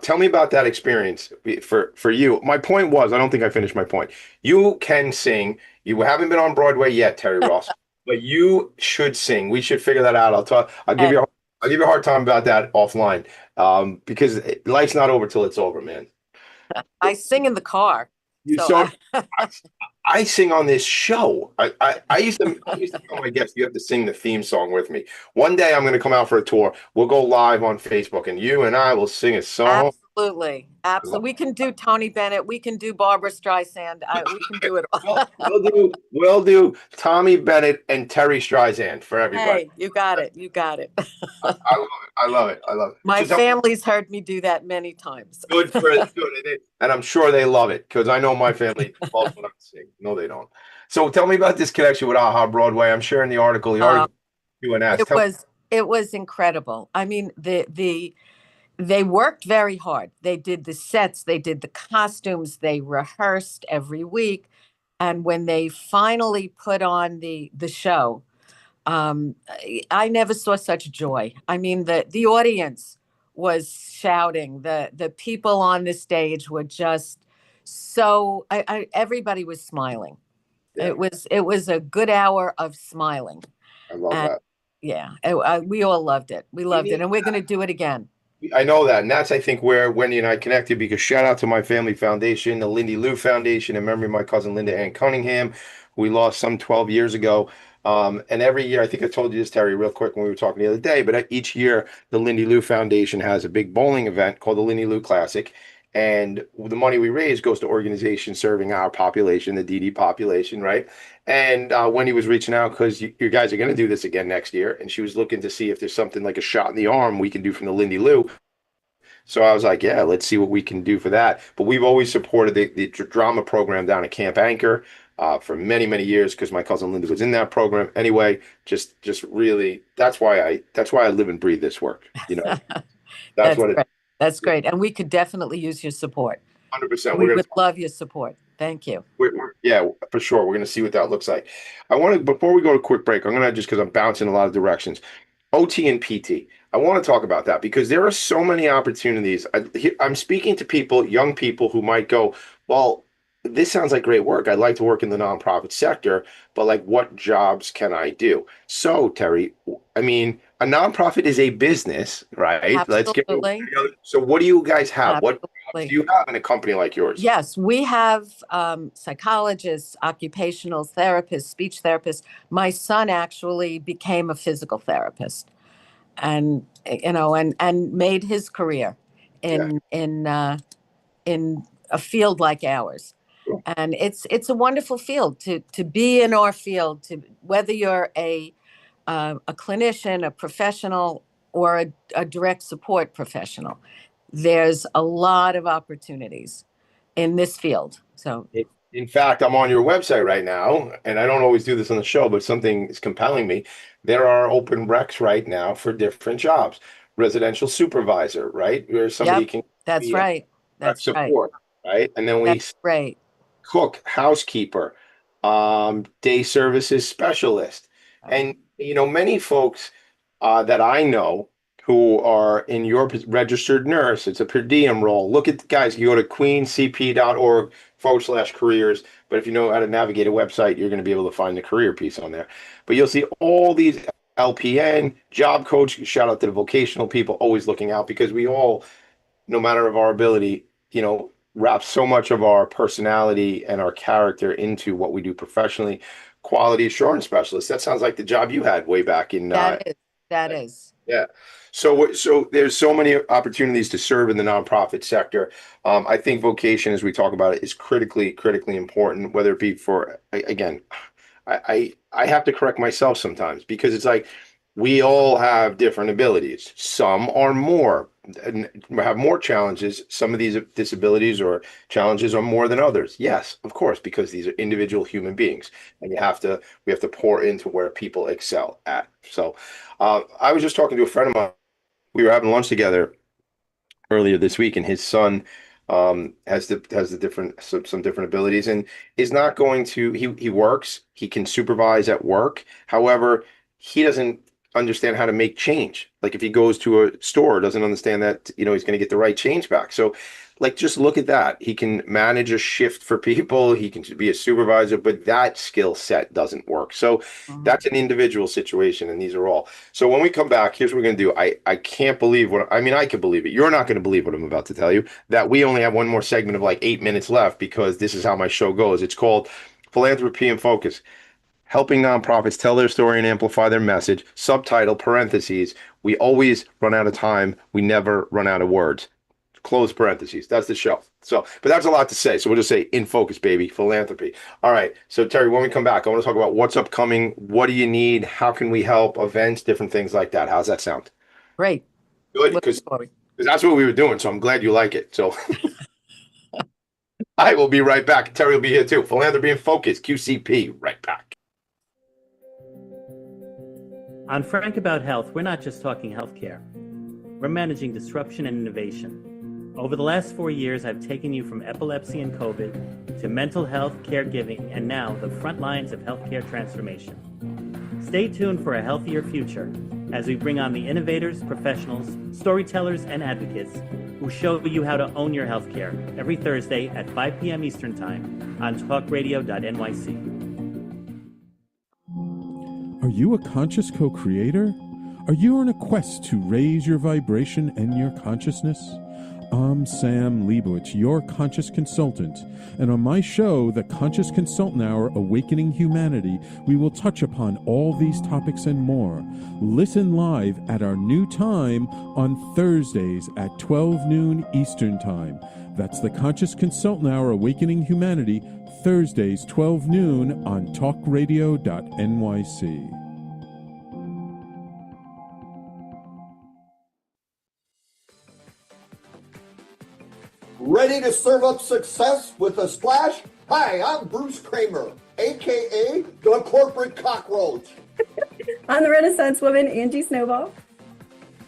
Tell me about that experience for you. My point was, I don't think I finished my point. You can sing. You haven't been on Broadway yet, Terri Ross, but you should sing. We should figure that out. I'll give you a hard time about that offline, because life's not over till it's over, man. I sing in the car. I sing on this show. I used to tell my guests, you have to sing the theme song with me. One day I'm going to come out for a tour. We'll go live on Facebook, and you and I will sing a song. Absolutely. We can do Tony Bennett. We can do Barbara Streisand. We can do it all. We'll do Tommy Bennett and Terri Streisand for everybody. Hey, you got it. I love it. My family's heard me do that many times. Good. And I'm sure they love it, because I know my family loves when I sing. No, they don't. So tell me about this connection with AHA Broadway. I'm sharing the article. It was incredible. I mean, they worked very hard. They did the sets, they did the costumes, they rehearsed every week. And when they finally put on the show, I never saw such joy. I mean, the audience was shouting. The people on the stage were just so, everybody was smiling. Yeah. It was a good hour of smiling. I love that. Yeah, we all loved it. We loved it, and we're going to do it again. I know that, and that's, I think, where Wendy and I connected, because shout out to my family foundation, the Lindy Lou Foundation, in memory of my cousin Linda Ann Cunningham, who we lost some 12 years ago. And every year, I think I told you this, Terri, real quick when we were talking the other day, but each year, the Lindy Lou Foundation has a big bowling event called the Lindy Lou Classic. And the money we raise goes to organizations serving our population, the DD population, right? And Wendy was reaching out because you guys are going to do this again next year. And she was looking to see if there's something like a shot in the arm we can do from the Lindy Lou. So I was like, yeah, let's see what we can do for that. But we've always supported the drama program down at Camp Anchor for many, many years, because my cousin Linda was in that program. Anyway, just really, that's why I live and breathe this work. That's what it is. That's great. And we could definitely use your support. 100%. We would love your support. Thank you. Yeah, for sure. We're going to see what that looks like. Before we go to a quick break, I'm going to, just because I'm bouncing a lot of directions, OT and PT. I want to talk about that because there are so many opportunities. I'm speaking to people, young people who might go, well, this sounds like great work. I'd like to work in the nonprofit sector, but like, what jobs can I do? So, Terri, I mean, a nonprofit is a business, right? Absolutely. So what do you guys have? Absolutely. What jobs do you have in a company like yours? Yes, we have psychologists, occupational therapists, speech therapists. My son actually became a physical therapist, and and made his career in a field like ours. And it's a wonderful field to be in our field, to whether you're a clinician, a professional, or a direct support professional. There's a lot of opportunities in this field. So, in fact, I'm on your website right now, and I don't always do this on the show, but something is compelling me. There are open recs right now for different jobs. Residential supervisor, right? Where somebody can. That's right. That's support, right? And then that's right. Cook, housekeeper, day services specialist. And, many folks that I know who are in your registered nurse, it's a per diem role. Look at the guys, you go to queencp.org/careers. But if you know how to navigate a website, you're going to be able to find the career piece on there. But you'll see all these LPN, job coach, shout out to the vocational people, always looking out, because we all, no matter of our ability, wrap so much of our personality and our character into what we do professionally. Quality assurance specialist. That sounds like the job you had way back in. That is. Yeah. So there's so many opportunities to serve in the nonprofit sector. I think vocation, as we talk about it, is critically important, whether it be for, again, I have to correct myself sometimes, because it's like, we all have different abilities. Some are more, have more challenges. Some of these disabilities or challenges are more than others. Yes, of course, because these are individual human beings, and we have to pour into where people excel at. So I was just talking to a friend of mine. We were having lunch together earlier this week, and his son has some different abilities, and is not going to, he works, he can supervise at work. However, he doesn't understand how to make change. Like, if he goes to a store, doesn't understand that, he's going to get the right change back. So, like, just look at that. He can manage a shift for people. He can be a supervisor, but that skill set doesn't work. So that's an individual situation, and these are all. So when we come back, here's what we're going to do. I can't believe I can believe it. You're not going to believe what I'm about to tell you, that we only have one more segment of like 8 minutes left, because this is how my show goes. It's called Philanthropy and Focus. Helping nonprofits tell their story and amplify their message. Subtitle, parentheses, we always run out of time. We never run out of words. Close parentheses. That's the show. So, but that's a lot to say. So we'll just say in focus, baby. Philanthropy. All right. So Terri, when we come back, I want to talk about what's upcoming. What do you need? How can we help? Events, different things like that. How's that sound? Great. Good, because that's what we were doing. So I'm glad you like it. So I will be right back. Terri will be here too. Philanthropy and Focus, QCP. Right back. On Frank About Health, we're not just talking healthcare. We're managing disruption and innovation. Over the last 4 years, I've taken you from epilepsy and COVID to mental health, caregiving, and now the front lines of healthcare transformation. Stay tuned for a healthier future as we bring on the innovators, professionals, storytellers, and advocates who show you how to own your healthcare every Thursday at 5 p.m. Eastern Time on talkradio.nyc. Are you a conscious co-creator? Are you on a quest to raise your vibration and your consciousness? I'm Sam Leibowitz, your conscious consultant, and on my show, The Conscious Consultant Hour, Awakening Humanity, we will touch upon all these topics and more. Listen live at our new time on Thursdays at 12 noon Eastern Time. That's The Conscious Consultant Hour, Awakening Humanity, Thursdays, 12 noon on talkradio.nyc. Ready to serve up success with a splash? Hi, I'm Bruce Kramer, a.k.a. the Corporate Cockroach. I'm the Renaissance woman, Angie Snowball.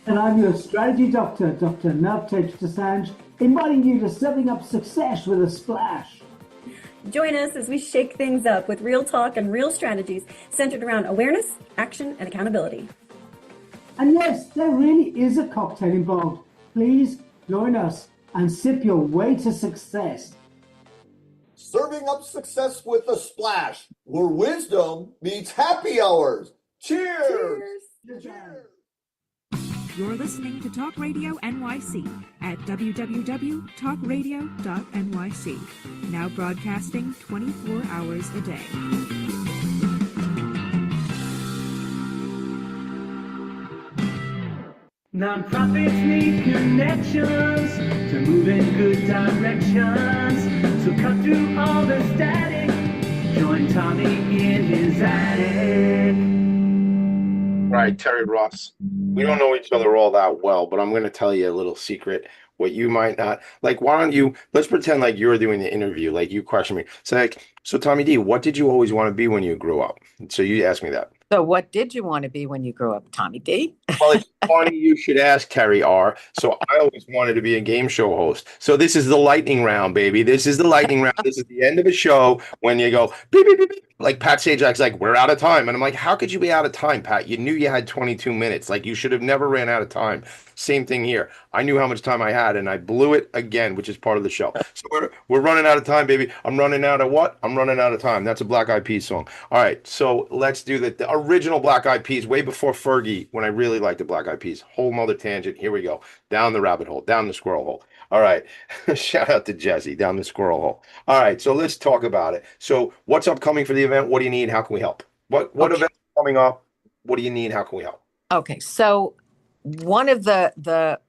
And I'm your strategy doctor, Dr. Navtej Dessange, inviting you to Serving Up Success with a Splash. Join us as we shake things up with real talk and real strategies centered around awareness, action, and accountability. And yes, there really is a cocktail involved. Please join us and sip your way to success. Serving up success with a splash, where wisdom meets happy hours. Cheers! Cheers! You're listening to Talk Radio NYC at www.talkradio.nyc. Now broadcasting 24 hours a day. Nonprofits need connections to move in good directions. So cut through all the static. Join Tommy in his attic. Right, Terri Ross. We don't know each other all that well, but I'm going to tell you a little secret. What you might not like. Why don't you? Let's pretend like you're doing the interview, like you question me. Say, like, so Tommy D, what did you always want to be when you grew up? So you ask me that. So what did you want to be when you grew up, Tommy D? Well, it's funny you should ask, Terry R. So I always wanted to be a game show host. So this is the lightning round, baby. This is the lightning round. This is the end of a show when you go, beep, beep, beep, beep. Like Pat Sajak's like, we're out of time. And I'm like, how could you be out of time, Pat? You knew you had 22 minutes. Like, you should have never ran out of time. Same thing here. I knew how much time I had, and I blew it again, which is part of the show. So we're running out of time, baby. I'm running out of what? I'm running out of time. That's a Black Eyed Peas song. All right, so let's do the original Black Eyed Peas, way before Fergie, when I really liked the Black Eyed Peas. Whole nother tangent. Here we go. Down the rabbit hole, down the squirrel hole. All right. Shout out to Jesse, down the squirrel hole. All right, so let's talk about it. So what's upcoming for the event? What do you need? How can we help? What events are coming up? What do you need? How can we help? Okay, so one of the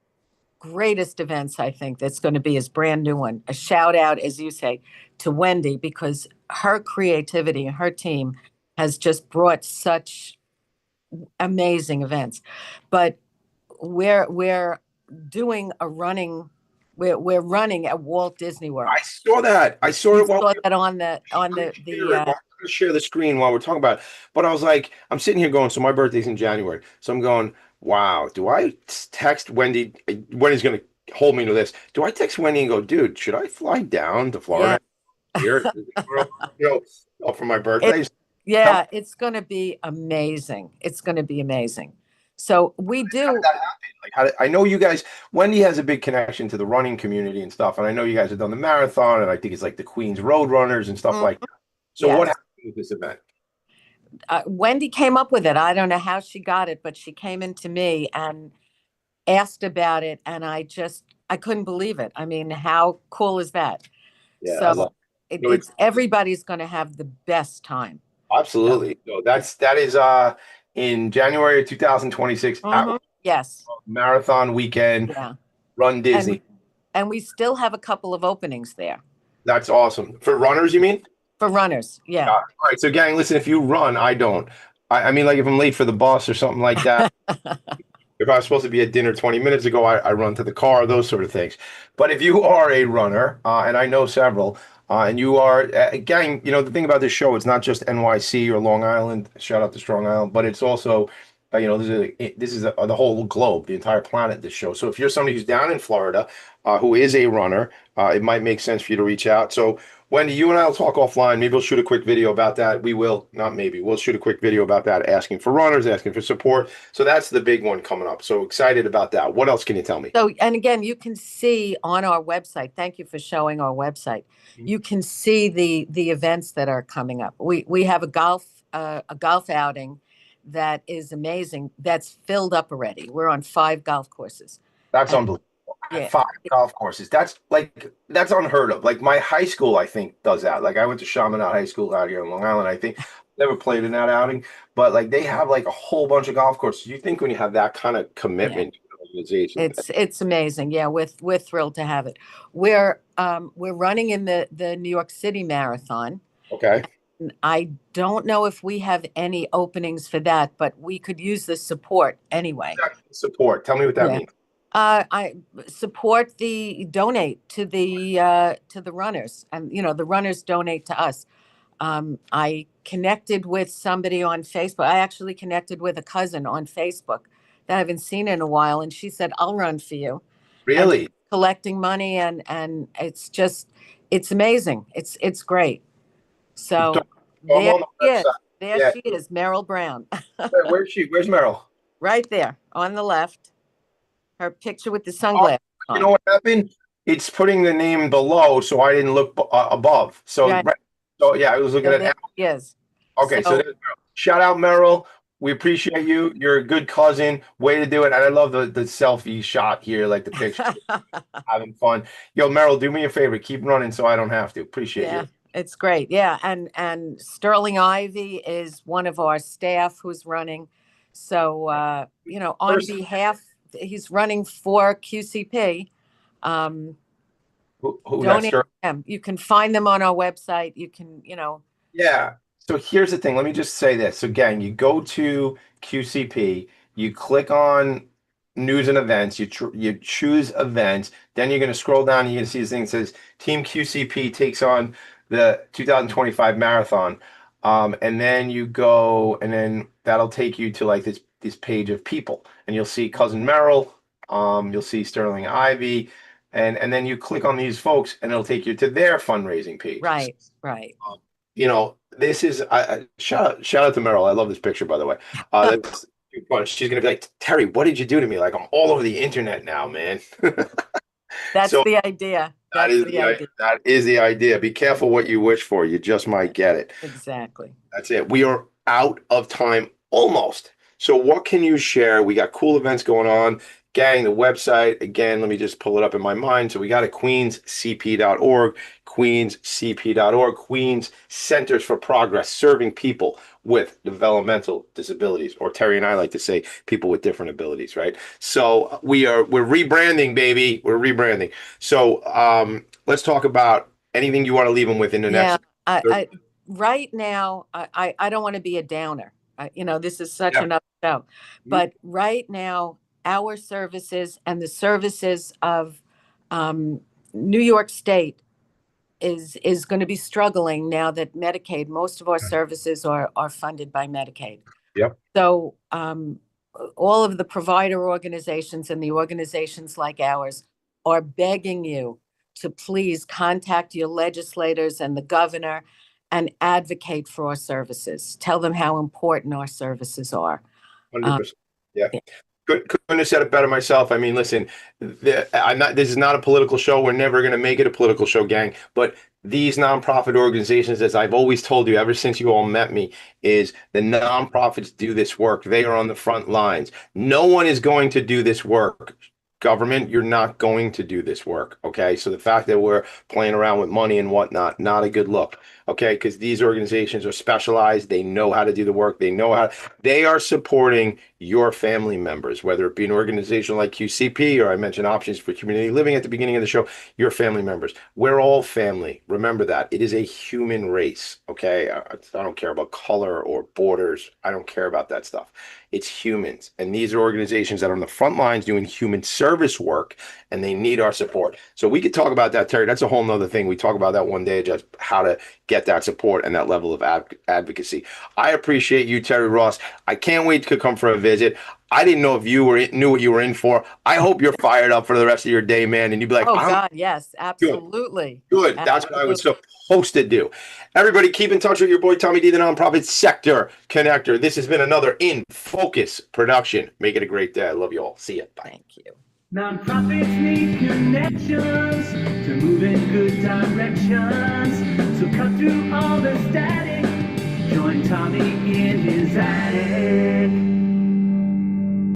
greatest events I think that's going to be is brand new one. A shout out, as you say, to Wendy, because her creativity and her team has just brought such amazing events. But we're doing a running. We're running at Walt Disney World. I saw that. I saw it. Saw that on the I'm going to share the screen while we're talking about it. But I was like, I'm sitting here going, so my birthday's in January. So I'm going, wow, do I text Wendy? Wendy's going to hold me to this. Do I text Wendy and go, dude, should I fly down to Florida here, for my birthday? It's going to be amazing. It's going to be amazing. So we do. How did that happen? Like, I know you guys, Wendy has a big connection to the running community and stuff. And I know you guys have done the marathon, and I think it's like the Queens Road Runners and stuff like that. So what happened with this event? Wendy came up with it. I don't know how she got it, but she came into me and asked about it. And I couldn't believe it. I mean, how cool is that? Yeah, so it's everybody's going to have the best time. Absolutely. So that is in January of 2026. Yes. Marathon weekend. Run Disney. And we still have a couple of openings there. That's awesome. For runners, you mean? For runners, yeah. All right. So gang, listen, if you run, I don't. I mean, like if I'm late for the bus or something like that. If I was supposed to be at dinner 20 minutes ago, I run to the car, those sort of things. But if you are a runner, and I know several, and you are, gang, the thing about this show, it's not just NYC or Long Island, shout out to Strong Island, but it's also, this is the whole globe, the entire planet, this show. So if you're somebody who's down in Florida, who is a runner, it might make sense for you to reach out. So Wendy, you and I will talk offline. Maybe we'll shoot a quick video about that. We'll shoot a quick video about that, asking for runners, asking for support. So that's the big one coming up. So excited about that. What else can you tell me? So, and again, you can see on our website, thank you for showing our website. You can see the events that are coming up. We have a golf outing that is amazing. That's filled up already. We're on 5 golf courses. That's unbelievable. 5 golf courses. That's unheard of. Like my high school, I think, does that. Like I went to Chaminade High School out here in Long Island. I think never played in that outing, but like they have like a whole bunch of golf courses. You think when you have that kind of commitment to an organization, it's amazing. Yeah, we're thrilled to have it. We're running in the New York City Marathon. Okay. I don't know if we have any openings for that, but we could use the support anyway. Support. Tell me what that means. I donate to the runners, and the runners donate to us. I connected with somebody on Facebook. I actually connected with a cousin on Facebook that I haven't seen in a while, and she said, "I'll run for you." Really? collecting money, and it's amazing. It's great. So I'm there on the she is. website. There Yeah. she is, Meryl Brown. Where's she? Where's Meryl? Right there on the left. Her picture with the Oh, sunglasses you on. know what happened? It's putting the name below, so I didn't look above. So, Right. so yeah, I was looking So at. there she is. Okay, so there's Meryl. Shout out Meryl. We appreciate you. You're a good cousin. Way to do it. And I love the selfie shot here, like the picture. Having fun. Yo, Meryl, do me a favor. Keep running so I don't have to. Appreciate Yeah, you. it's great. Yeah, and Sterling Ivy is one of our staff who's running. So on behalf, he's running for QCP. Who Donate to them. You can find them on our website. You can, Yeah. So here's the thing. Let me just say this. So gang, you go to QCP, you click on news and events, you choose events, then you're going to scroll down and you're going to see this thing that says Team QCP takes on the 2025 marathon. And then you go, and then that'll take you to like this page of people, and you'll see Cousin Merrill, you'll see Sterling Ivy, and then you click on these folks, and it'll take you to their fundraising page. Right. This is shout out to Meryl. I love this picture, by the way. That's fun. She's gonna be like, Terry, what did you do to me? Like, I'm all over the internet now, man. That's the idea. That is the idea. Be careful what you wish for. You just might get it. Exactly. That's it. We are out of time almost. So what can you share? We got cool events going on. Gang, the website, again, let me just pull it up in my mind. So we got it, queenscp.org, queenscp.org, Queens Centers for Progress, serving people with developmental disabilities, or Terry and I like to say people with different abilities, right? So we're rebranding, baby. We're rebranding. So let's talk about anything you want to leave them with in the next. Right now, I don't want to be a downer. This is such another show, but right now, our services and the services of New York State is going to be struggling now that Medicaid, most of our services are funded by Medicaid. Yep. So all of the provider organizations and the organizations like ours are begging you to please contact your legislators and the governor and advocate for our services. Tell them how important our services are. 100%. Yeah. Couldn't have said it better myself. I mean, listen, this is not a political show. We're never going to make it a political show, gang. But these nonprofit organizations, as I've always told you ever since you all met me, is the nonprofits do this work. They are on the front lines. No one is going to do this work. Government, you're not going to do this work, okay? So the fact that we're playing around with money and whatnot, not a good look, okay? Because these organizations are specialized. They know how to do the work. They are supporting your family members, whether it be an organization like QCP, or I mentioned Options for Community Living at the beginning of the show, your family members. We're all family. Remember that. It is a human race, okay? I don't care about color or borders. I don't care about that stuff. It's humans. And these are organizations that are on the front lines doing human service work, and they need our support. So we could talk about that, Terry. That's a whole nother thing. We talk about that one day, just how to get that support and that level of advocacy. I appreciate you, Terri Ross. I can't wait to come for a visit. I didn't know if you knew what you were in for. I hope you're fired up for the rest of your day, man. And you'd be like, oh God, yes, absolutely. Good. That's what I was supposed to do. Everybody keep in touch with your boy, Tommy D, the nonprofit sector connector. This has been another In Focus production. Make it a great day. I love you all. See ya. Bye. Thank you. Nonprofits need connections to move in good directions. So cut through all the static. Join Tommy in his attic.